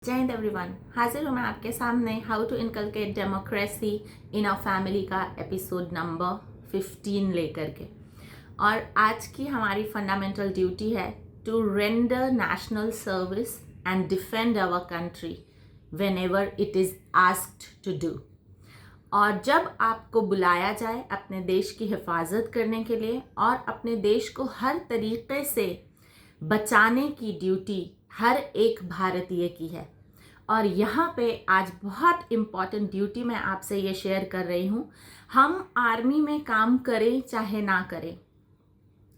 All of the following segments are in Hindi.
जय हिंद एवरीवन, हाजिर हूँ मैं आपके सामने how to inculcate democracy in a family का एपिसोड नंबर 15 लेकर के। और आज की हमारी फंडामेंटल ड्यूटी है to render national service and defend our country whenever it is asked to do. और जब आपको बुलाया जाए अपने देश की हिफाजत करने के लिए और अपने देश को हर तरीके से बचाने की ड्यूटी हर एक भारतीय की है। और यहाँ पे आज बहुत इम्पॉर्टेंट ड्यूटी मैं आपसे ये शेयर कर रही हूँ। हम आर्मी में काम करें चाहे ना करें,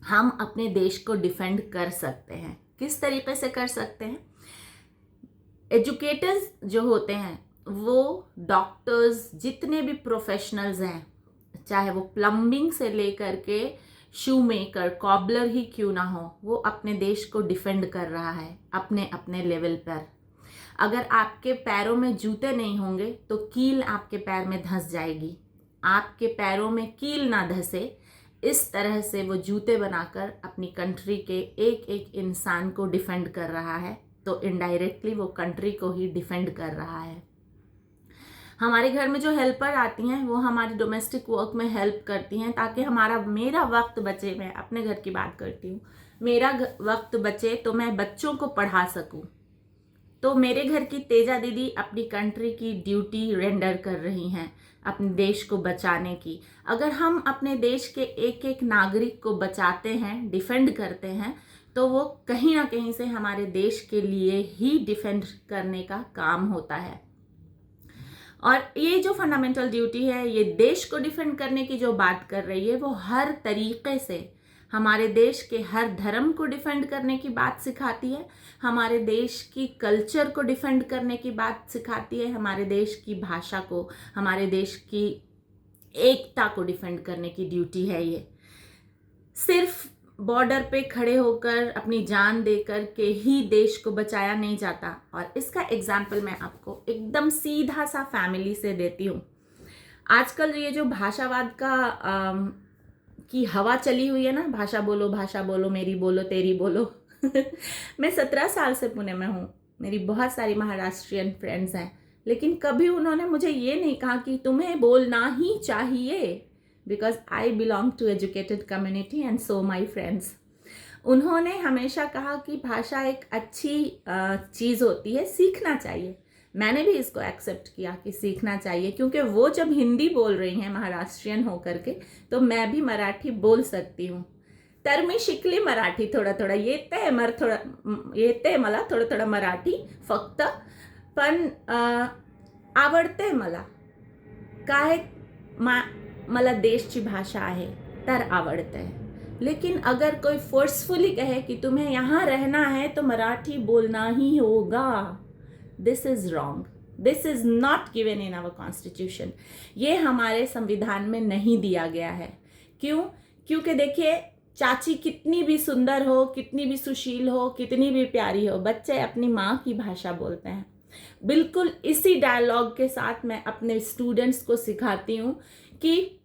हम अपने देश को डिफेंड कर सकते हैं। किस तरीके से कर सकते हैं? एजुकेटर्स जो होते हैं, वो डॉक्टर्स, जितने भी प्रोफेशनल्स हैं, चाहे वो प्लम्बिंग से लेकर के शू मेकर, कॉबलर ही क्यों ना हो, वो अपने देश को डिफेंड कर रहा है अपने अपने लेवल पर। अगर आपके पैरों में जूते नहीं होंगे तो कील आपके पैर में धंस जाएगी। आपके पैरों में कील ना धंसे, इस तरह से वो जूते बनाकर अपनी कंट्री के एक एक इंसान को डिफेंड कर रहा है, तो इनडायरेक्टली वो कंट्री को ही डिफेंड कर रहा है। हमारे घर में जो हेल्पर आती हैं वो हमारी डोमेस्टिक वर्क में हेल्प करती हैं ताकि मेरा वक्त बचे। मैं अपने घर की बात करती हूँ, मेरा वक्त बचे तो मैं बच्चों को पढ़ा सकूँ। तो मेरे घर की तेजा दीदी अपनी कंट्री की ड्यूटी रेंडर कर रही हैं अपने देश को बचाने की। अगर हम अपने देश के एक एक नागरिक को बचाते हैं, डिफेंड करते हैं, तो वो कहीं ना कहीं से हमारे देश के लिए ही डिफेंड करने का काम होता है। और ये जो फंडामेंटल ड्यूटी है, ये देश को डिफेंड करने की जो बात कर रही है, वो हर तरीके से हमारे देश के हर धर्म को डिफेंड करने की बात सिखाती है, हमारे देश की कल्चर को डिफेंड करने की बात सिखाती है, हमारे देश की भाषा को, हमारे देश की एकता को डिफेंड करने की ड्यूटी है। ये सिर्फ बॉर्डर पे खड़े होकर अपनी जान देकर के ही देश को बचाया नहीं जाता। और इसका एग्जाम्पल मैं आपको एकदम सीधा सा फैमिली से देती हूँ। आजकल ये जो भाषावाद की हवा चली हुई है ना, भाषा बोलो, मेरी बोलो, तेरी बोलो। मैं 17 साल से पुणे में हूँ, मेरी बहुत सारी महाराष्ट्रियन फ्रेंड्स हैं, लेकिन कभी उन्होंने मुझे ये नहीं कहा कि तुम्हें बोलना ही चाहिए, because I belong to educated community and so my friends. उन्होंने हमेशा कहा कि भाषा एक अच्छी चीज़ होती है, सीखना चाहिए। मैंने भी इसको एक्सेप्ट किया कि सीखना चाहिए, क्योंकि वो जब हिंदी बोल रही हैं महाराष्ट्रियन होकर के, तो मैं भी मराठी बोल सकती हूँ। तर मी शिकली मराठी थोडं थोडं, येते मला थोडं थोडं मराठी फक्त, पण आवडते मला। काय मला देशची भाषा आहे तर आवडते है। लेकिन अगर कोई फोर्सफुली कहे कि तुम्हें यहाँ रहना है तो मराठी बोलना ही होगा, this is wrong. This is not given in our constitution. ये हमारे संविधान में नहीं दिया गया है। क्यों? क्योंकि देखिए, चाची कितनी भी सुंदर हो, कितनी भी सुशील हो, कितनी भी प्यारी हो, बच्चे अपनी माँ की भाषा बोलते हैं। बिल्कुल इसी डायलॉग के साथ मैं अपने स्टूडेंट्स को सिखाती हूँ कि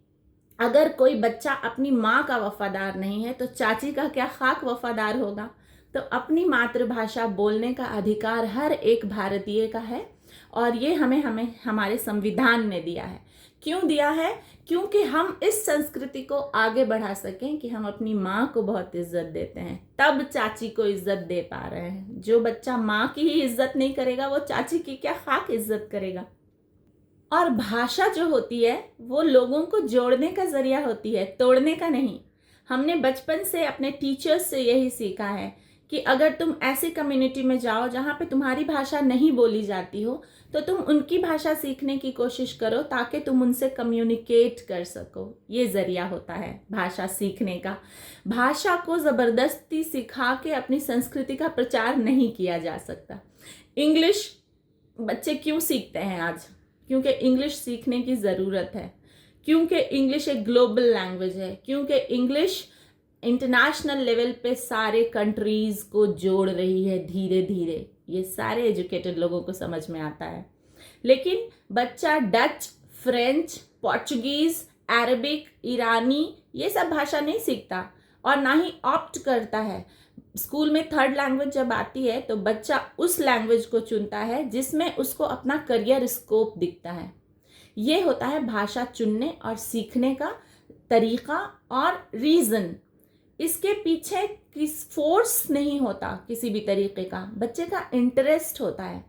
अगर कोई बच्चा अपनी माँ का वफादार नहीं है तो चाची का क्या खाक वफादार होगा। तो अपनी मातृभाषा बोलने का अधिकार हर एक भारतीय का है, और ये हमें हमारे संविधान ने दिया है। क्यों दिया है? क्योंकि हम इस संस्कृति को आगे बढ़ा सकें कि हम अपनी माँ को बहुत इज्जत देते हैं, तब चाची को इज्जत दे पा रहे हैं। जो बच्चा माँ की ही इज्जत नहीं करेगा, वो चाची की क्या खाक इज्जत करेगा। और भाषा जो होती है वो लोगों को जोड़ने का जरिया होती है, तोड़ने का नहीं। हमने बचपन से अपने टीचर्स से यही सीखा है कि अगर तुम ऐसी कम्युनिटी में जाओ जहाँ पे तुम्हारी भाषा नहीं बोली जाती हो, तो तुम उनकी भाषा सीखने की कोशिश करो ताकि तुम उनसे कम्युनिकेट कर सको। ये जरिया होता है भाषा सीखने का। भाषा को ज़बरदस्ती सिखा के अपनी संस्कृति का प्रचार नहीं किया जा सकता। इंग्लिश बच्चे क्यों सीखते हैं आज? क्योंकि इंग्लिश सीखने की ज़रूरत है, क्योंकि इंग्लिश एक ग्लोबल लैंग्वेज है, क्योंकि इंग्लिश इंटरनेशनल लेवल पे सारे कंट्रीज़ को जोड़ रही है धीरे धीरे। ये सारे एजुकेटेड लोगों को समझ में आता है। लेकिन बच्चा डच, फ्रेंच, पोर्चुगीज़, अरबिक, ईरानी ये सब भाषा नहीं सीखता और ना ही ऑप्ट करता है। स्कूल में थर्ड लैंग्वेज जब आती है तो बच्चा उस लैंग्वेज को चुनता है जिसमें उसको अपना करियर स्कोप दिखता है। ये होता है भाषा चुनने और सीखने का तरीका और रीज़न। इसके पीछे किस फोर्स नहीं होता किसी भी तरीके का, बच्चे का इंटरेस्ट होता है।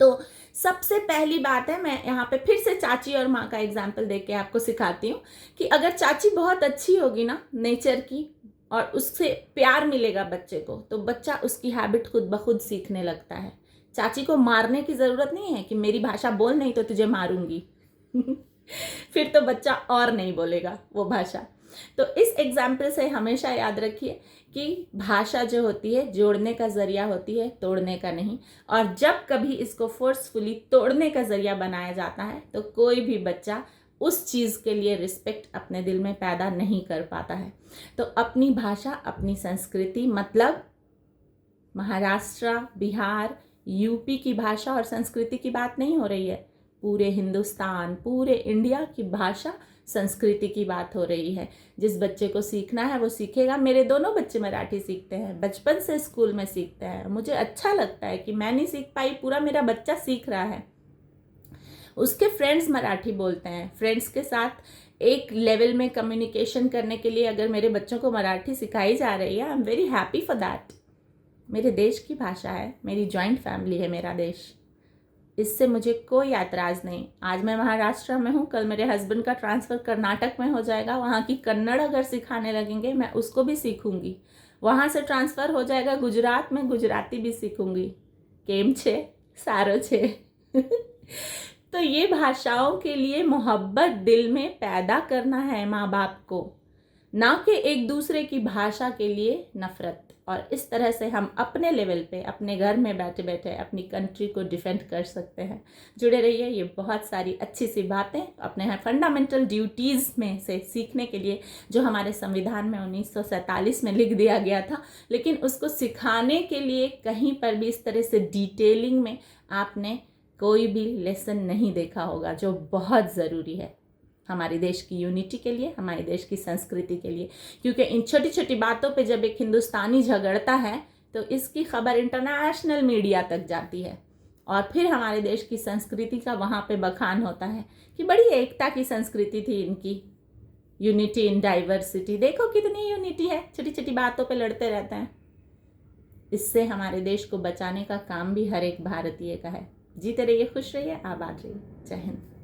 तो सबसे पहली बात है, मैं यहाँ पे फिर से चाची और माँ का एग्जाम्पल दे के आपको सिखाती हूँ कि अगर चाची बहुत अच्छी होगी ना नेचर की और उससे प्यार मिलेगा बच्चे को, तो बच्चा उसकी हैबिट खुद ब खुद सीखने लगता है। चाची को मारने की ज़रूरत नहीं है कि मेरी भाषा बोल नहीं तो तुझे मारूंगी फिर तो बच्चा और नहीं बोलेगा वो भाषा। तो इस एग्जाम्पल से हमेशा याद रखिए कि भाषा जो होती है जोड़ने का ज़रिया होती है, तोड़ने का नहीं। और जब कभी इसको फोर्सफुली तोड़ने का ज़रिया बनाया जाता है तो कोई भी बच्चा उस चीज़ के लिए रिस्पेक्ट अपने दिल में पैदा नहीं कर पाता है। तो अपनी भाषा, अपनी संस्कृति, मतलब महाराष्ट्र, बिहार, यूपी की भाषा और संस्कृति की बात नहीं हो रही है, पूरे हिंदुस्तान, पूरे इंडिया की भाषा संस्कृति की बात हो रही है। जिस बच्चे को सीखना है वो सीखेगा। मेरे दोनों बच्चे मराठी सीखते हैं, बचपन से स्कूल में सीखते हैं। मुझे अच्छा लगता है कि मैं नहीं सीख पाई, पूरा मेरा बच्चा सीख रहा है। उसके फ्रेंड्स मराठी बोलते हैं, फ्रेंड्स के साथ एक लेवल में कम्युनिकेशन करने के लिए अगर मेरे बच्चों को मराठी सिखाई जा रही है, I am very happy for that. मेरे देश की भाषा है, मेरी जॉइंट फैमिली है मेरा देश, इससे मुझे कोई ऐतराज़ नहीं। आज मैं महाराष्ट्र में हूँ, कल मेरे हस्बैंड का ट्रांसफ़र कर्नाटक में हो जाएगा, वहाँ की कन्नड़ अगर सिखाने लगेंगे मैं उसको भी सीखूँगी। वहाँ से ट्रांसफ़र हो जाएगा गुजरात में, गुजराती भी सीखूँगी। केम छे, सारो छे तो ये भाषाओं के लिए मोहब्बत दिल में पैदा करना है माँ बाप को, ना कि एक दूसरे की भाषा के लिए नफ़रत। और इस तरह से हम अपने लेवल पे अपने घर में बैठे बैठे अपनी कंट्री को डिफेंड कर सकते हैं। जुड़े रहिए, ये बहुत सारी अच्छी सी बातें अपने यहाँ फंडामेंटल ड्यूटीज़ में से सीखने के लिए, जो हमारे संविधान में 1947 में लिख दिया गया था, लेकिन उसको सिखाने के लिए कहीं पर भी इस तरह से डिटेलिंग में आपने कोई भी लेसन नहीं देखा होगा, जो बहुत ज़रूरी है हमारे देश की यूनिटी के लिए, हमारे देश की संस्कृति के लिए। क्योंकि इन छोटी छोटी बातों पे जब एक हिंदुस्तानी झगड़ता है तो इसकी खबर इंटरनेशनल मीडिया तक जाती है और फिर हमारे देश की संस्कृति का वहाँ पे बखान होता है कि बड़ी एकता की संस्कृति थी इनकी, यूनिटी इन डाइवर्सिटी। देखो कितनी यूनिटी है, छोटी छोटी बातों पे लड़ते रहते हैं। इससे हमारे देश को बचाने का काम भी हर एक भारतीय का है। जीते रहिए, खुश रहिए, आबाद रहिए। जय हिंद।